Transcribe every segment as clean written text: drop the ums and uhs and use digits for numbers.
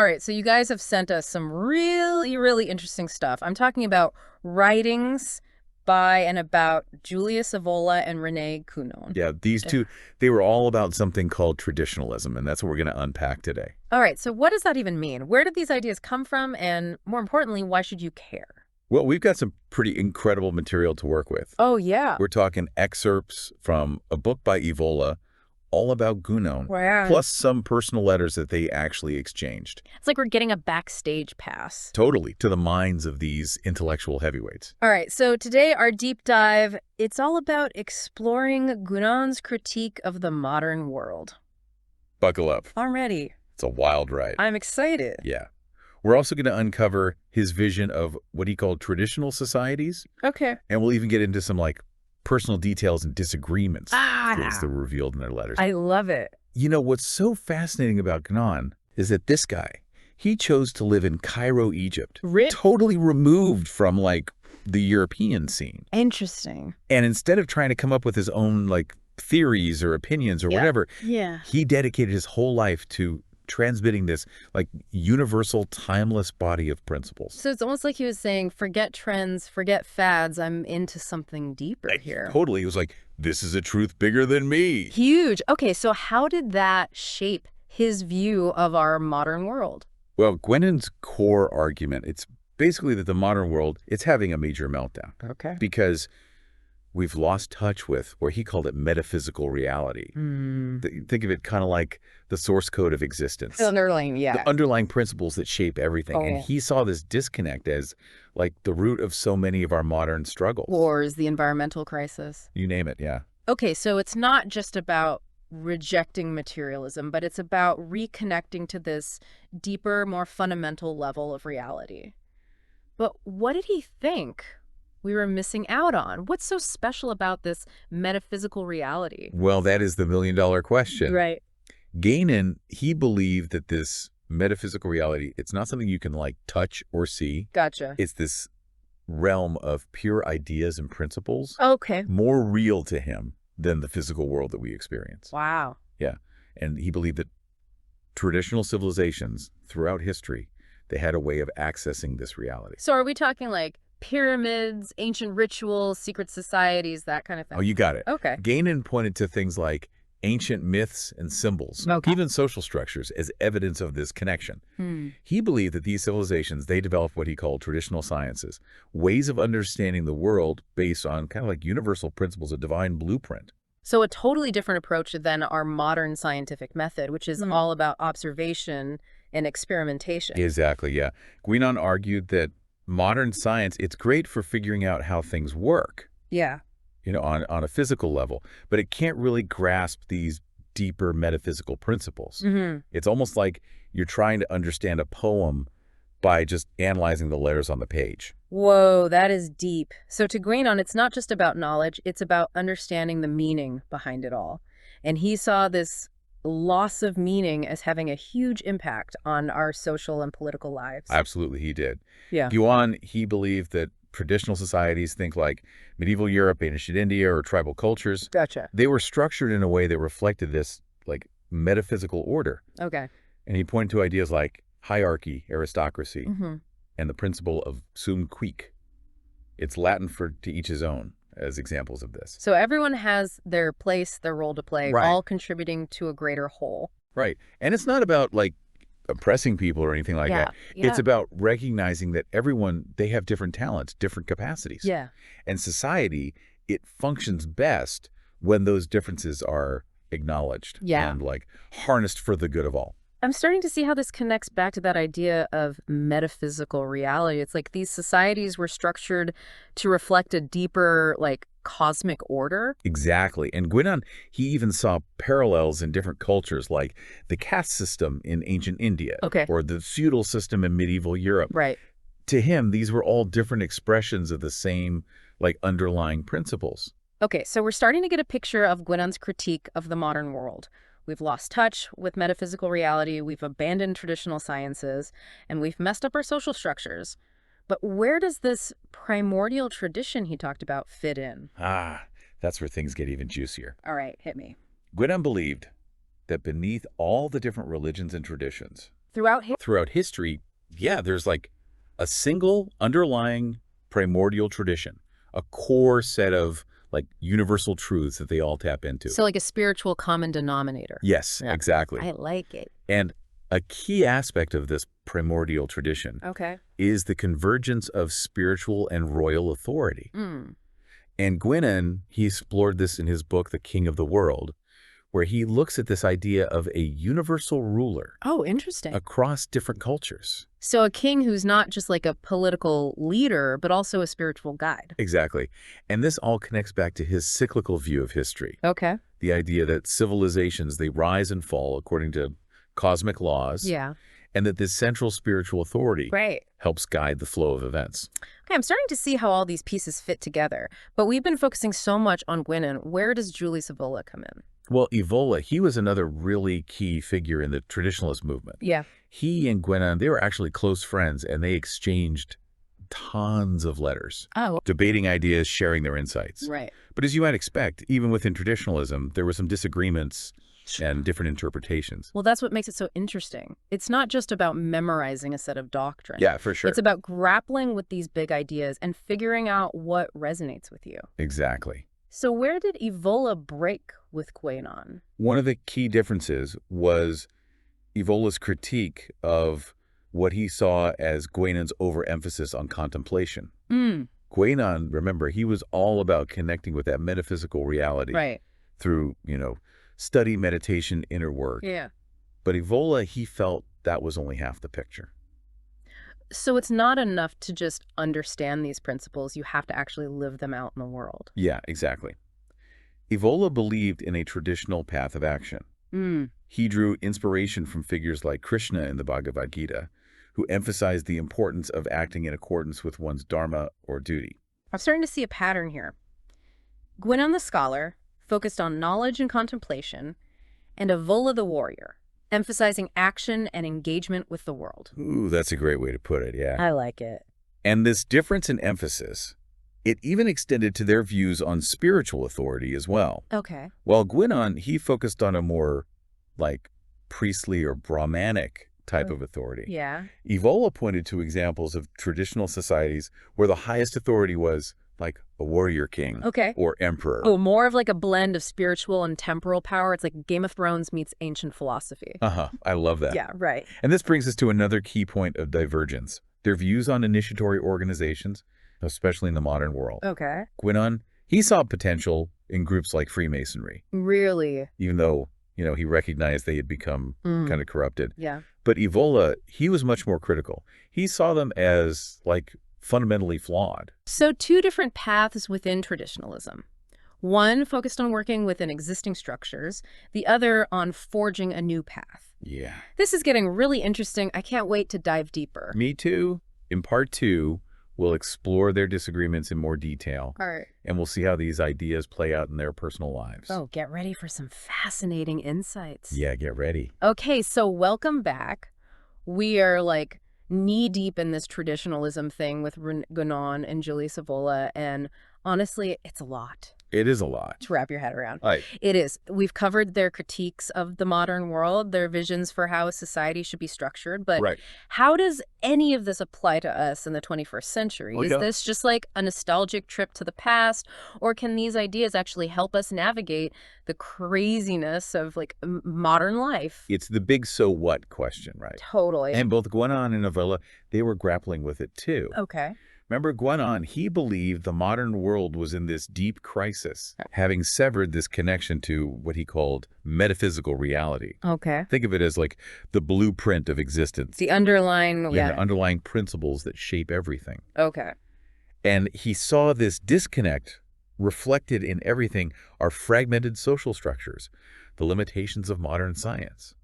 All right, so you guys have sent us some really, really interesting stuff. I'm talking about writings by and about Julius Evola and Rene Guenon. Yeah, these two, they were all about something called traditionalism, and that's what we're going to unpack today. All right, so what does that even mean? Where did these ideas come from? And more importantly, why should you care? Well, we've got some pretty incredible material to work with. Oh, yeah. We're talking excerpts from a book by Evola, all about Guenon, Wow. plus some personal letters that they actually exchanged. It's like we're getting a backstage pass. Totally, to the minds of these intellectual heavyweights. All right, so today our deep dive, it's all about exploring Guénon's critique of the modern world. Buckle up. Already. It's a wild ride. I'm excited. Yeah. We're also going to uncover his vision of what he called traditional societies. Okay. And we'll even get into some, personal details and disagreements that were revealed in their letters. I love it. You know, what's so fascinating about Guenon is that this guy, he chose to live in Cairo, Egypt, totally removed from, the European scene. Interesting. And instead of trying to come up with his own, theories or opinions or whatever, he dedicated his whole life to transmitting this, universal, timeless body of principles. So it's almost like he was saying, forget trends, forget fads, I'm into something deeper here. Totally. He was like, this is a truth bigger than me. Huge. Okay, so how did that shape his view of our modern world? Well, Guénon's core argument, it's basically that the modern world, it's having a major meltdown. Okay. Because we've lost touch with, where he called it metaphysical reality. Think of it kind of like the source code of existence. The underlying principles that shape everything. And he saw this disconnect as the root of so many of our modern struggles. Wars, the environmental crisis. You name it, yeah. Okay, so it's not just about rejecting materialism, but it's about reconnecting to this deeper, more fundamental level of reality. But what did he think we were missing out on? What's so special about this metaphysical reality? Well, that is the million-dollar question. Right. Guénon, he believed that this metaphysical reality, it's not something you can touch or see. Gotcha. It's this realm of pure ideas and principles. Okay. More real to him than the physical world that we experience. Wow. Yeah. And he believed that traditional civilizations throughout history, they had a way of accessing this reality. So are we talking pyramids, ancient rituals, secret societies, that kind of thing? Oh, you got it. Okay. Guénon pointed to things like ancient myths and symbols, even social structures, as evidence of this connection. He believed that these civilizations, they developed what he called traditional sciences, ways of understanding the world based on kind of universal principles, a divine blueprint. So a totally different approach than our modern scientific method, which is all about observation and experimentation. Exactly, yeah. Guénon argued that modern science, it's great for figuring out how things work. Yeah. On a physical level, but it can't really grasp these deeper metaphysical principles. It's almost like you're trying to understand a poem by just analyzing the letters on the page. Whoa, that is deep. So to Guénon, it's not just about knowledge, it's about understanding the meaning behind it all. And he saw this loss of meaning as having a huge impact on our social and political lives. Absolutely, he did. Yeah. Guénon, he believed that traditional societies, think like medieval Europe, ancient India, or tribal cultures. Gotcha. They were structured in a way that reflected this metaphysical order. Okay. And he pointed to ideas like hierarchy, aristocracy, and the principle of sum cuique. It's Latin for to each his own, as examples of this. So everyone has their place, their role to play, Right. all contributing to a greater whole. Right. And it's not about oppressing people or anything like that. It's about recognizing that everyone, they have different talents, different capacities. Yeah. And society, it functions best when those differences are acknowledged and harnessed for the good of all. I'm starting to see how this connects back to that idea of metaphysical reality. It's like these societies were structured to reflect a deeper, cosmic order. Exactly. And Guénon, he even saw parallels in different cultures, like the caste system in ancient India or the feudal system in medieval Europe. Right. To him, these were all different expressions of the same underlying principles. Okay, so we're starting to get a picture of Guénon's critique of the modern world. We've lost touch with metaphysical reality, we've abandoned traditional sciences, and we've messed up our social structures. But where does this primordial tradition he talked about fit in? That's where things get even juicier. All right, hit me. Guénon believed that beneath all the different religions and traditions, Throughout history, yeah, there's like a single underlying primordial tradition, a core set of like universal truths that they all tap into. So like a spiritual common denominator. Yes, Yeah. exactly. I like it. And a key aspect of this primordial tradition is the convergence of spiritual and royal authority. And Guenon, he explored this in his book, The King of the World, where he looks at this idea of a universal ruler. Oh, interesting. Across different cultures. So a king who's not just like a political leader, but also a spiritual guide. Exactly. And this all connects back to his cyclical view of history. Okay. The idea that civilizations, they rise and fall according to cosmic laws. Yeah. And that this central spiritual authority helps guide the flow of events. Okay, I'm starting to see how all these pieces fit together. But we've been focusing so much on Guenon. Where does Julius Evola come in? Well, Evola, he was another really key figure in the traditionalist movement. Yeah. He and Guenon, they were actually close friends, and they exchanged tons of letters. Debating ideas, sharing their insights. Right. But as you might expect, even within traditionalism, there were some disagreements and different interpretations. Well, that's what makes it so interesting. It's not just about memorizing a set of doctrine. Yeah, for sure. It's about grappling with these big ideas and figuring out what resonates with you. Exactly. So where did Evola break with Guenon? One of the key differences was Evola's critique of what he saw as Guenon's overemphasis on contemplation. Guenon, remember, he was all about connecting with that metaphysical reality through, study, meditation, inner work. Yeah. But Evola, he felt that was only half the picture. So it's not enough to just understand these principles. You have to actually live them out in the world. Yeah, exactly. Evola believed in a traditional path of action. He drew inspiration from figures like Krishna in the Bhagavad Gita, who emphasized the importance of acting in accordance with one's dharma or duty. I'm starting to see a pattern here. Guenon the scholar focused on knowledge and contemplation, and Evola the warrior, emphasizing action and engagement with the world. Ooh, that's a great way to put it, yeah. I like it. And this difference in emphasis, it even extended to their views on spiritual authority as well. Okay. While Guenon, he focused on a more, like, priestly or Brahmanic type of authority. Yeah. Evola pointed to examples of traditional societies where the highest authority was, like, a warrior king or emperor. Oh, more of like a blend of spiritual and temporal power. It's like Game of Thrones meets ancient philosophy. I love that. Yeah, right. And this brings us to another key point of divergence. Their views on initiatory organizations, especially in the modern world. Okay. Guenon, he saw potential in groups like Freemasonry. Really? Even though, he recognized they had become kind of corrupted. Yeah. But Evola, he was much more critical. He saw them as, like, fundamentally flawed. So two different paths within traditionalism. One focused on working within existing structures, the other on forging a new path. Yeah. This is getting really interesting. I can't wait to dive deeper. Me too. In part 2, we'll explore their disagreements in more detail. All right. And we'll see how these ideas play out in their personal lives. Oh, get ready for some fascinating insights. Yeah, get ready. Okay, so welcome back. We are like knee-deep in this traditionalism thing with Rene Guenon and Julius Evola, and honestly, it's a lot. It is a lot to wrap your head around. Right. It is. We've covered their critiques of the modern world, their visions for how society should be structured, but how does any of this apply to us in the 21st century? Is this just like a nostalgic trip to the past, or can these ideas actually help us navigate the craziness of like modern life? It's the big so what question, right? Totally. And both Guenon and Evola, they were grappling with it too. Okay. Remember, Guenon, he believed the modern world was in this deep crisis, having severed this connection to what he called metaphysical reality. Okay. Think of it as like the blueprint of existence. The underlying, the underlying principles that shape everything. Okay. And he saw this disconnect reflected in everything are fragmented social structures, the limitations of modern science.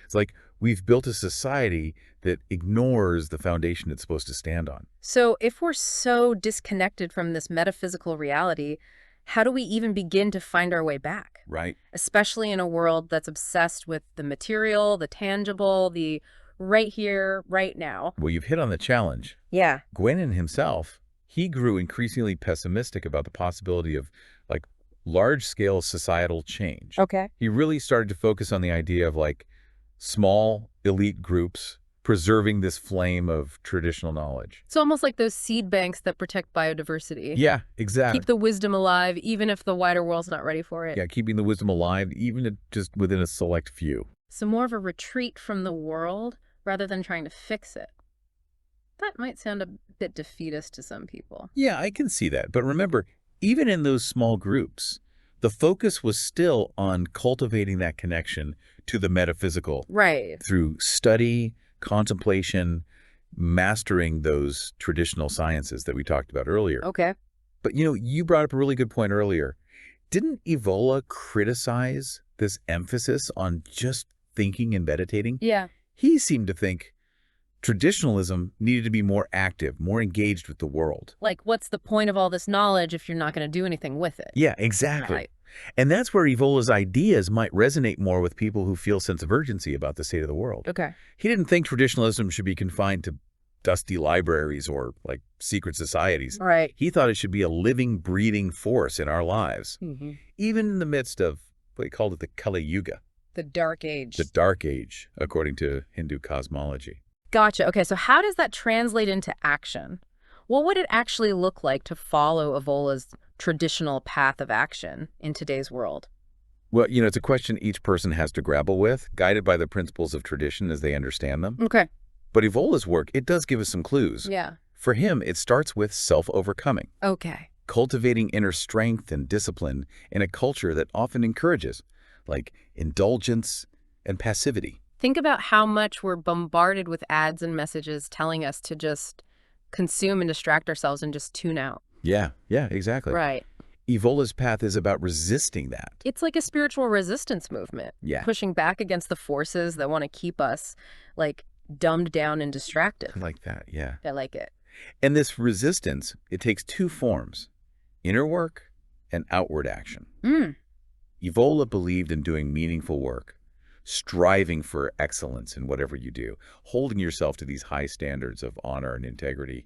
It's like we've built a society that ignores the foundation it's supposed to stand on. So if we're so disconnected from this metaphysical reality, how do we even begin to find our way back? Right. Especially in a world that's obsessed with the material, the tangible, the right here, right now. Well, you've hit on the challenge. Yeah. Guenon himself, he grew increasingly pessimistic about the possibility of like large-scale societal change. Okay. He really started to focus on the idea of like small, elite groups preserving this flame of traditional knowledge. It's almost like those seed banks that protect biodiversity. Yeah, exactly. Keep the wisdom alive, even if the wider world's not ready for it. Yeah, keeping the wisdom alive, even just within a select few. So more of a retreat from the world rather than trying to fix it. That might sound a bit defeatist to some people. Yeah, I can see that. But remember, even in those small groups, the focus was still on cultivating that connection to the metaphysical. Right. Through study, contemplation, mastering those traditional sciences that we talked about earlier. Okay. But, you brought up a really good point earlier. Didn't Evola criticize this emphasis on just thinking and meditating? Yeah. He seemed to think traditionalism needed to be more active, more engaged with the world. Like, what's the point of all this knowledge if you're not going to do anything with it? Yeah, exactly. Right. And that's where Evola's ideas might resonate more with people who feel a sense of urgency about the state of the world. Okay. He didn't think traditionalism should be confined to dusty libraries or, secret societies. Right. He thought it should be a living, breathing force in our lives, even in the midst of what he called it the Kali Yuga. The Dark Age. The Dark Age, according to Hindu cosmology. Gotcha. Okay, so how does that translate into action? What would it actually look like to follow Evola's traditional path of action in today's world? Well, it's a question each person has to grapple with, guided by the principles of tradition as they understand them. Okay. But Evola's work, it does give us some clues. Yeah. For him, it starts with self-overcoming. Okay. Cultivating inner strength and discipline in a culture that often encourages, indulgence and passivity. Think about how much we're bombarded with ads and messages telling us to just consume and distract ourselves and just tune out. Yeah, exactly. Right. Evola's path is about resisting that. It's like a spiritual resistance movement. Yeah. Pushing back against the forces that want to keep us, dumbed down and distracted. I like that, yeah. I like it. And this resistance, it takes two forms, inner work and outward action. Evola believed in doing meaningful work, striving for excellence in whatever you do, holding yourself to these high standards of honor and integrity,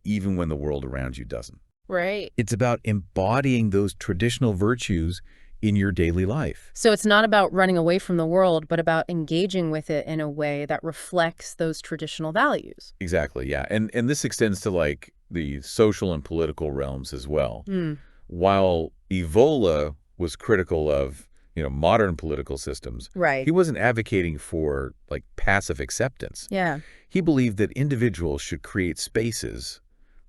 even when the world around you doesn't. Right. It's about embodying those traditional virtues in your daily life. So it's not about running away from the world, but about engaging with it in a way that reflects those traditional values. Exactly, yeah. And this extends to the social and political realms as well. While Evola was critical of, modern political systems, right, he wasn't advocating for passive acceptance. Yeah. He believed that individuals should create spaces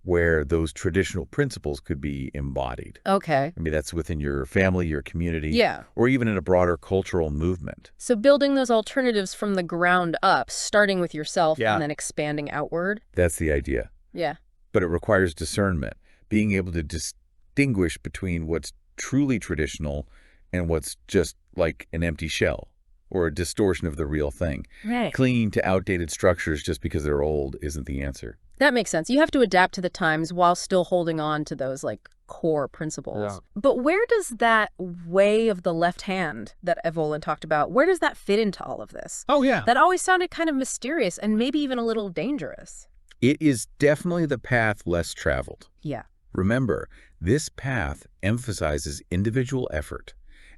where those traditional principles could be embodied. Okay. I mean, that's within your family, your community, Yeah. or even in a broader cultural movement. So building those alternatives from the ground up, starting with yourself Yeah. and then expanding outward. That's the idea. Yeah. But it requires discernment, being able to distinguish between what's truly traditional and what's just like an empty shell or a distortion of the real thing. Right. Clinging to outdated structures just because they're old isn't the answer. That makes sense. You have to adapt to the times while still holding on to those core principles. Yeah. But where does that way of the left hand that Evola talked about, where does that fit into all of this? Oh, yeah. That always sounded kind of mysterious and maybe even a little dangerous. It is definitely the path less traveled. Yeah. Remember, this path emphasizes individual effort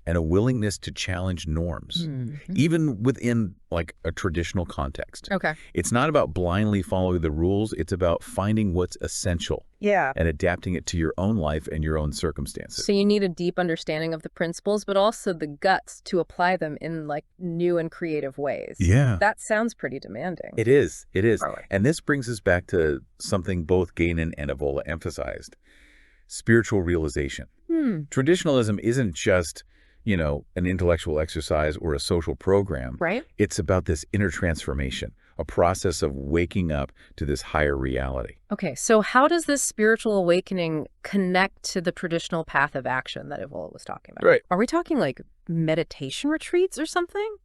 and a willingness to challenge norms, even within a traditional context. Okay. It's not about blindly following the rules. It's about finding what's essential. Yeah. And adapting it to your own life and your own circumstances. So you need a deep understanding of the principles, but also the guts to apply them in new and creative ways. Yeah. That sounds pretty demanding. It is. It is. Right. And this brings us back to something both Guenon and Evola emphasized, spiritual realization. Traditionalism isn't just an intellectual exercise or a social program. Right. It's about this inner transformation, a process of waking up to this higher reality. Okay, so how does this spiritual awakening connect to the traditional path of action that Evola was talking about? Right. Are we talking meditation retreats or something?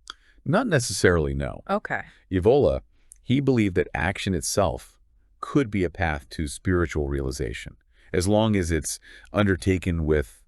Not necessarily, no. Okay. Evola, he believed that action itself could be a path to spiritual realization, as long as it's undertaken with,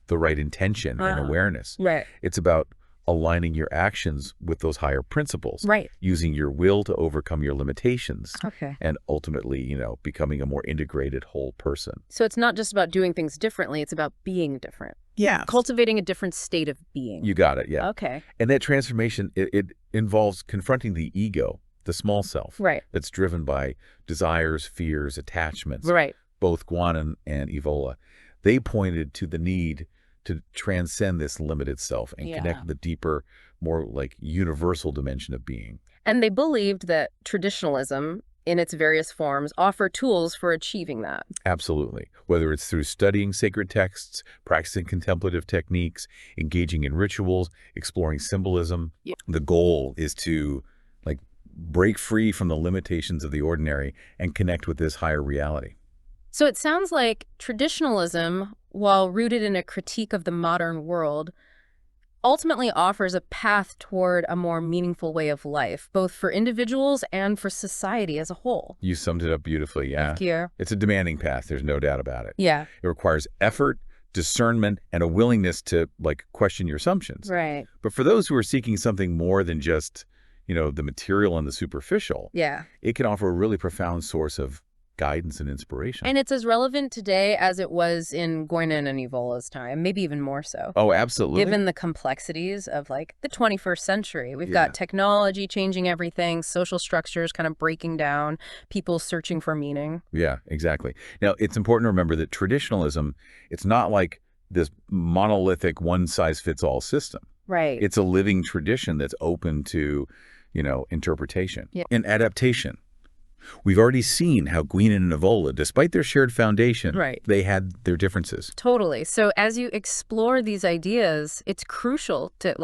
the right intention and awareness. Right. It's about aligning your actions with those higher principles. Right. Using your will to overcome your limitations. Okay. And ultimately, becoming a more integrated whole person. So it's not just about doing things differently, it's about being different. Yeah. Cultivating a different state of being. You got it, yeah. Okay. And that transformation, it involves confronting the ego, the small self, Right. that's driven by desires, fears, attachments. Right. Both Guenon and Evola, they pointed to the need to transcend this limited self and connect with the deeper, more like universal dimension of being. And they believed that traditionalism, in its various forms, offer tools for achieving that. Absolutely. Whether it's through studying sacred texts, practicing contemplative techniques, engaging in rituals, exploring symbolism, the goal is to like break free from the limitations of the ordinary and connect with this higher reality. So it sounds like traditionalism, while rooted in a critique of the modern world, ultimately offers a path toward a more meaningful way of life, both for individuals and for society as a whole. You summed it up beautifully, yeah. Thank you. It's a demanding path, there's no doubt about it. Yeah. It requires effort, discernment, and a willingness to like question your assumptions. Right. But for those who are seeking something more than just, the material and the superficial, Yeah. it can offer a really profound source of guidance and inspiration. And it's as relevant today as it was in Guenon and Evola's time, maybe even more so. Oh, absolutely. Given the complexities of like the 21st century, we've got technology changing everything, social structures kind of breaking down, people searching for meaning. Yeah, exactly. Now, it's important to remember that traditionalism, it's not like this monolithic one-size-fits-all system. Right. It's a living tradition that's open to, interpretation and adaptation. We've already seen how Guenon and Evola, despite their shared foundation, they had their differences. Totally. So as you explore these ideas, it's crucial to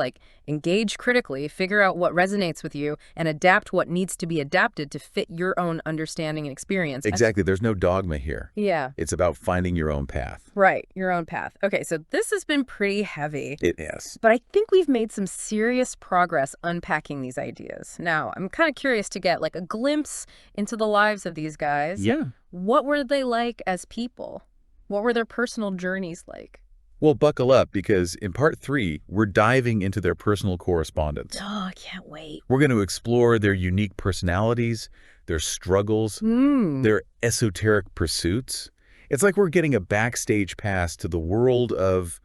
engage critically, figure out what resonates with you, and adapt what needs to be adapted to fit your own understanding and experience. Exactly. There's no dogma here. Yeah. It's about finding your own path. Right. Your own path. Okay, so this has been pretty heavy. It is. But I think we've made some serious progress unpacking these ideas. Now, I'm kind of curious to get a glimpse into the lives of these guys. Yeah. What were they like as people? What were their personal journeys like? Well, buckle up, because in part 3, we're diving into their personal correspondence. Oh, I can't wait. We're going to explore their unique personalities, their struggles, their esoteric pursuits. It's like we're getting a backstage pass to the world of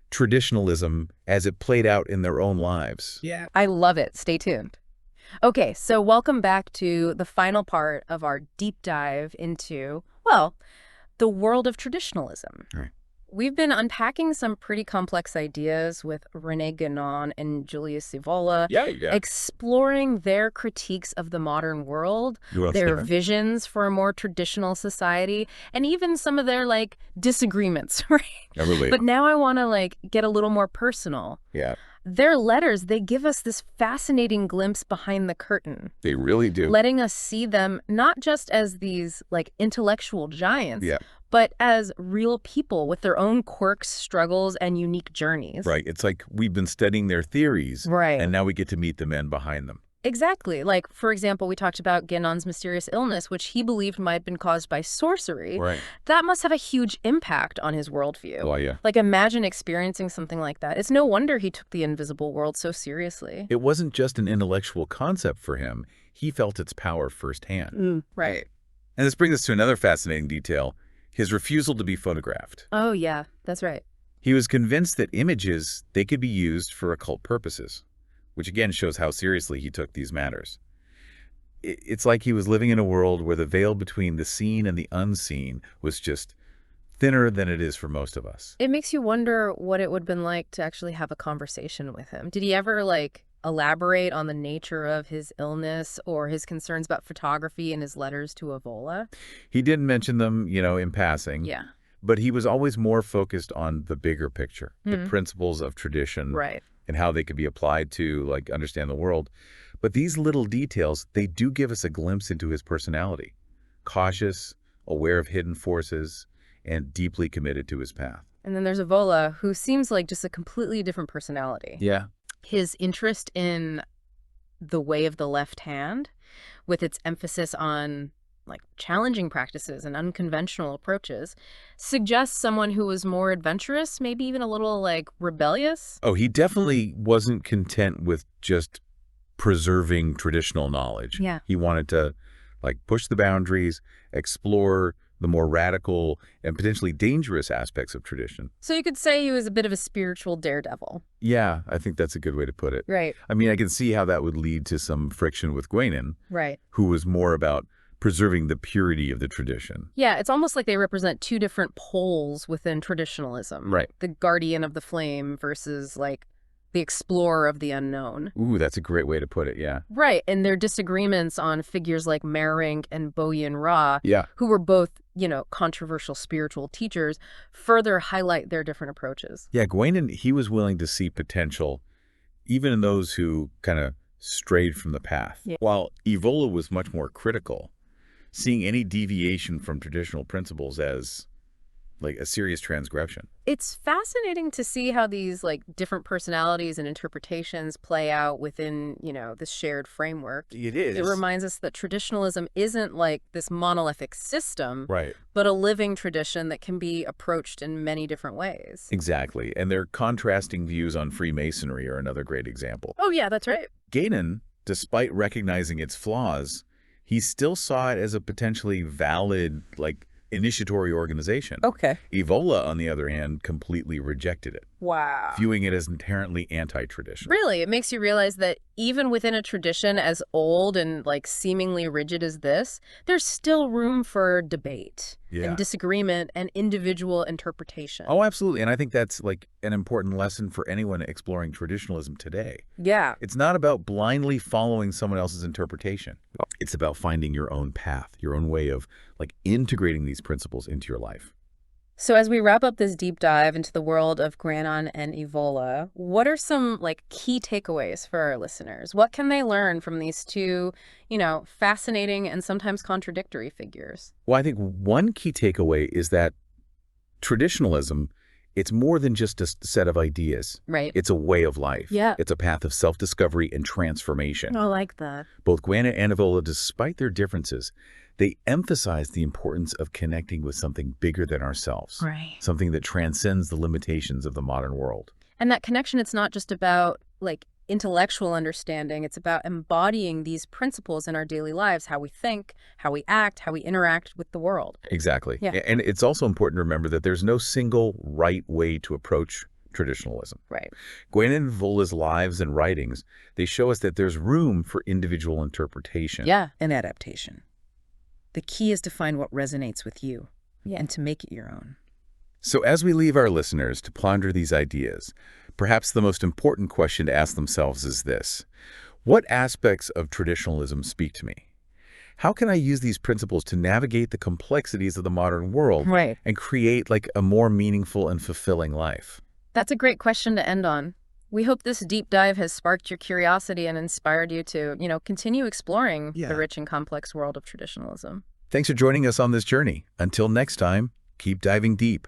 traditionalism as it played out in their own lives. Yeah. I love it. Stay tuned. Okay, so welcome back to the final part of our deep dive into, the world of traditionalism. Right. We've been unpacking some pretty complex ideas with Rene Guenon and Julius Evola, exploring their critiques of the modern world, their visions for a more traditional society, and even some of their, disagreements, right? Really. But now I want to, get a little more personal. Yeah. Their letters, they give us this fascinating glimpse behind the curtain. They really do. Letting us see them not just as these, intellectual giants, but as real people with their own quirks, struggles, and unique journeys. Right. It's like we've been studying their theories, right, and now we get to meet the men behind them. Exactly. For example, we talked about Guénon's mysterious illness, which he believed might have been caused by sorcery. Right. That must have a huge impact on his worldview. Oh, yeah. Imagine experiencing something like that. It's no wonder he took the invisible world so seriously. It wasn't just an intellectual concept for him. He felt its power firsthand. Right. And this brings us to another fascinating detail, his refusal to be photographed. Oh, yeah, that's right. He was convinced that images, they could be used for occult purposes, which again shows how seriously he took these matters. It's like he was living in a world where the veil between the seen and the unseen was just thinner than it is for most of us. It makes you wonder what it would have been like to actually have a conversation with him. Did he ever, elaborate on the nature of his illness or his concerns about photography in his letters to Evola? He did mention them, in passing. Yeah. But he was always more focused on the bigger picture, the principles of tradition. Right. And how they could be applied to, understand the world. But these little details, they do give us a glimpse into his personality. Cautious, aware of hidden forces, and deeply committed to his path. And then there's Evola, who seems like just a completely different personality. Yeah. His interest in the way of the left hand, with its emphasis on challenging practices and unconventional approaches, suggests someone who was more adventurous, maybe even a little rebellious. Oh, he definitely wasn't content with just preserving traditional knowledge. Yeah. He wanted to push the boundaries, explore the more radical and potentially dangerous aspects of tradition. So you could say he was a bit of a spiritual daredevil. Yeah, I think that's a good way to put it. Right. I mean, I can see how that would lead to some friction with Guenon, Right. who was more about preserving the purity of the tradition. Yeah, it's almost like they represent two different poles within traditionalism. Right. The guardian of the flame versus, like, the explorer of the unknown. Ooh, that's a great way to put it, yeah. Right, and their disagreements on figures like Merenc and Boyan Ra, who were both, controversial spiritual teachers, further highlight their different approaches. Yeah, Guenon, he was willing to see potential, even in those who kind of strayed from the path. Yeah. While Evola was much more critical, seeing any deviation from traditional principles as like a serious transgression. It's fascinating to see how these different personalities and interpretations play out within, this shared framework. It is. It reminds us that traditionalism isn't like this monolithic system, right, but a living tradition that can be approached in many different ways. Exactly. And their contrasting views on Freemasonry are another great example. Oh, yeah, that's right. Guenon, despite recognizing its flaws, he still saw it as a potentially valid, initiatory organization. Okay. Evola, on the other hand, completely rejected it. Wow. Viewing it as inherently anti-traditional. Really? It makes you realize that even within a tradition as old and seemingly rigid as this, there's still room for debate and disagreement and individual interpretation. Oh, absolutely. And I think that's an important lesson for anyone exploring traditionalism today. Yeah. It's not about blindly following someone else's interpretation. It's about finding your own path, your own way of integrating these principles into your life. So as we wrap up this deep dive into the world of Guenon and Evola, what are some key takeaways for our listeners? What can they learn from these two, fascinating and sometimes contradictory figures? Well, I think one key takeaway is that traditionalism, it's more than just a set of ideas. Right. It's a way of life. Yeah. It's a path of self-discovery and transformation. I like that. Both Guenon and Evola, despite their differences, they emphasize the importance of connecting with something bigger than ourselves. Right. Something that transcends the limitations of the modern world. And that connection, it's not just about intellectual understanding. It's about embodying these principles in our daily lives, how we think, how we act, how we interact with the world. Exactly. Yeah. And it's also important to remember that there's no single right way to approach traditionalism. Right. Guenon and Evola's lives and writings, they show us that there's room for individual interpretation. Yeah. And adaptation. The key is to find what resonates with you and to make it your own. So as we leave our listeners to ponder these ideas, perhaps the most important question to ask themselves is this: what aspects of traditionalism speak to me? How can I use these principles to navigate the complexities of the modern world and create a more meaningful and fulfilling life? That's a great question to end on. We hope this deep dive has sparked your curiosity and inspired you to, continue exploring the rich and complex world of traditionalism. Thanks for joining us on this journey. Until next time, keep diving deep.